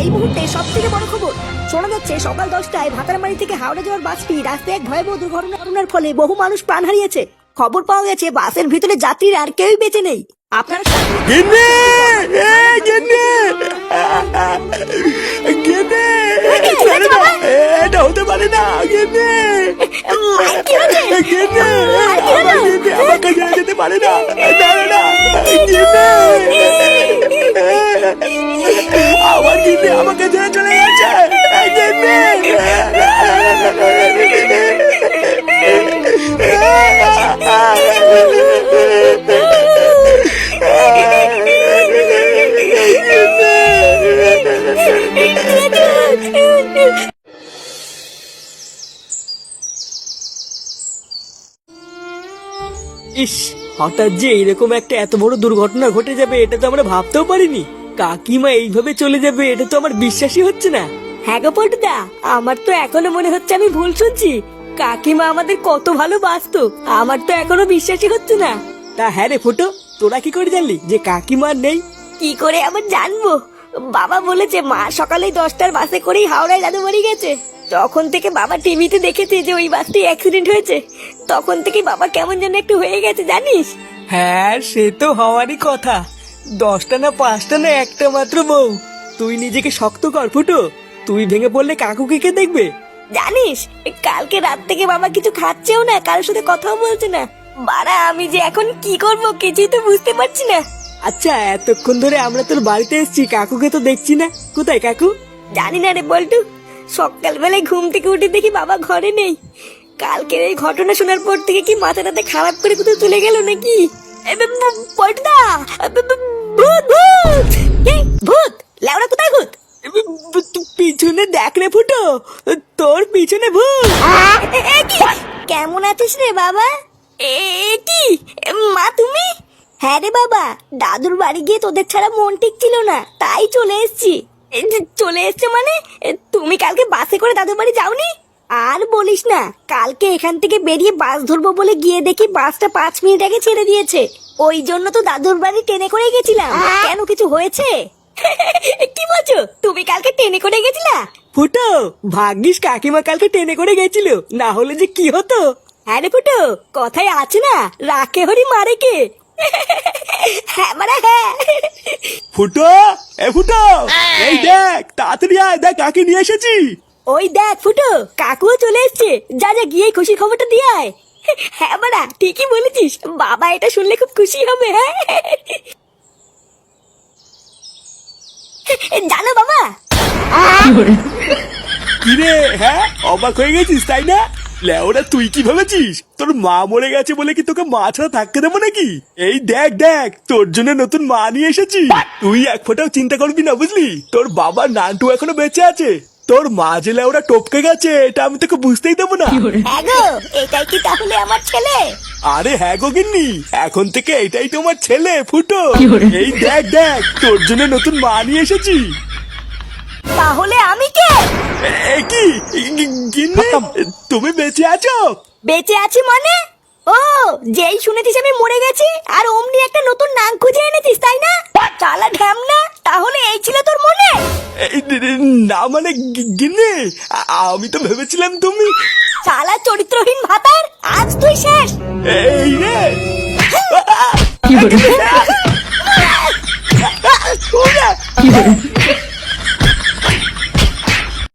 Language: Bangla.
এই মুহূর্তে সব থেকে বড় খবর শোনা যাচ্ছে সকাল 10টায় ভাতারমারি থেকে হাওড়া যাওয়ার বাসটি রাস্তায় এক ভয়াবহ দুর্ঘটনার ফলে বহু মানুষ প্রাণ হারিয়েছে। খবর পাওয়া গেছে বাসের ভিতরে যাত্রীরা আর কেউই বেঁচে নেই। আপনারা এটা হতে পারে না। আমাকে যেতে পারে না। আমার গিন্নি আমাকে ছেড়ে চলে যাচ্ছে। ইস, হঠাৎ যে এরকম একটা এত বড় দুর্ঘটনা ঘটে যাবে এটা তো আমরা ভাবতেও পারিনি। কাকিমা এইভাবে চলে যাবে এটা তো আমার বিশ্বাসই হচ্ছে না। হ্যাঁ গো পল্টুদা, আমার তো এখনো মনে হচ্ছে আমি ভুল শুনছি। কাকিমা আমাদের কত ভালোবাসতো, আমার তো এখনো বিশ্বাসই হচ্ছে না। তা হ্যাঁ রে ফুটো, তোরা কি করে জানলি যে কাকিমা নেই? কি করে আবার জানবো? বাবা বলেছে মা সকালে 10টার বাসে করেই হাওড়ায় জাদুবাড়ি গেছে। তখন থেকে বাবা টিভিতে দেখেছে যে ওই বাসটি অ্যাক্সিডেন্ট হয়েছে, তখন থেকে বাবা কেমন যেন একটু হয়ে গেছে জানিস। হ্যাঁ, সে তো হওয়ারই কথা। 10টা না 5টা না একটা মাত্র বউ। তুই নিজেকে শক্ত কর ফুটো, তুই ভেঙে পড়লে কাকুকে কে দেখবে? জানিস কালকে রাত থেকে বাবা কিছু খাচ্ছেও না, কারোর সাথে কথাও বলছে না। বাড়া আমি যে এখন কি করব কিছুই তো বুঝতে পারছি না। আচ্ছা, এতক্ষণ ধরে আমরা তোর বাড়িতে এসেছি, কাকুকে তো দেখছি না। কোথায় কাকু? জানি না রে বল্টু, সকালবেলায় ঘুম থেকে উঠে দেখি বাবা ঘরে নেই। কালকের এই ঘটনা শোনার পর থেকে কি মাথাটাতে খারাপ করে কোথাও চলে গেল নাকি? পল্টুদা, ভূত ভূত ভূত, লেওড়া কোথায় ভূত? পিছনে দেখ রে ফুটো, তোর পিছনে ভূত। কেমন আছিস রে বাবা? কি মা তুমি? হ্যাঁ রে বাবা, দাদুর বাড়ি গিয়ে তোদের ছাড়া মন ঠিক ছিল না, তাই চলে এসেছি। চলে এসছে মানে তুমি কালকে বাসে করে দাদুর বাড়ি যাওনি? আর বলিস না, কালকে এখান থেকে বেরিয়ে বাস ধরবো বলে গিয়ে দেখি বাসটা 5 মিনিট আগে ছেড়ে দিয়েছে। ওই জন্য তো দাদুর বাড়ি ট্রেনে করে গেছিলাম। কেন কিছু হয়েছে? কি বলছো, তুমি কালকে ট্রেনে করে গেছিলা? ফুটো, ভাগ্যিস কাকিমা কালকে ট্রেনে করে গেছিল, না হলে যে কি হতো। হ্যাঁ রে ফুটো, কথায় আছে না, রাখে হরি মারে কে। হ্যাঁ মারা হ্যাঁ। ফুটো, এ ফুটো, এই দেখ তাড়াতাড়ি আয়, দেখ কাকে নিয়ে এসেছি। ওই দেখ ফুটো, কাকুও চলে এসছে। যা যা গিয়ে খুশির খবরটা দিয়ে আয়। হ্যাঁ মারা ঠিকই বলেছিস, বাবা এটা শুনলে খুব খুশি হবে। হ্যাঁ জানো বাবা, কিরে, হ্যাঁ অবাক হয়ে গেছিস তাই না? লেওরা তুই কি ভেবেছিস তোর মা মরে গেছে বলে কি তোকে মা ছাড়া থাকতে দেবো নাকি? এই দেখ দেখ, তোর জন্য নতুন মা নিয়ে এসেছি। তুই এক ফোঁটাও চিন্তা করবি না, বুঝলি? তোর বাবা নান্টু এখনো বেঁচে আছে। তোর মা যে লেওরা টপকে গেছে এটা আমি তোকে বুঝতেই দেবো না। হ্যাঁ গো, এটাই কি তাহলে আমার ছেলে? আরে হ্যাঁ গো গিন্নি, এখন থেকে এটাই তোমার ছেলে ফুটো। এই দেখ দেখ, তোর জন্য নতুন মা নিয়ে এসেছি। তাহলে আমি কে? এ কি গিন্নি, তুমি বেঁচে আছো? বেঁচে আছি মানে? ও, যেই শুনেছিস আমি মরে গেছি আর অমনি একটা নতুন নাম খুঁজে এনেছিস তাই না? চালা ঢ্যামনা, তাহলে এই ছিল তোর মনে? না মানে গিন্নি, আমি তো ভেবেছিলাম তুমি। চালা চরিত্রহীন ভাতার, আজ তুই শেষ। এই রে কি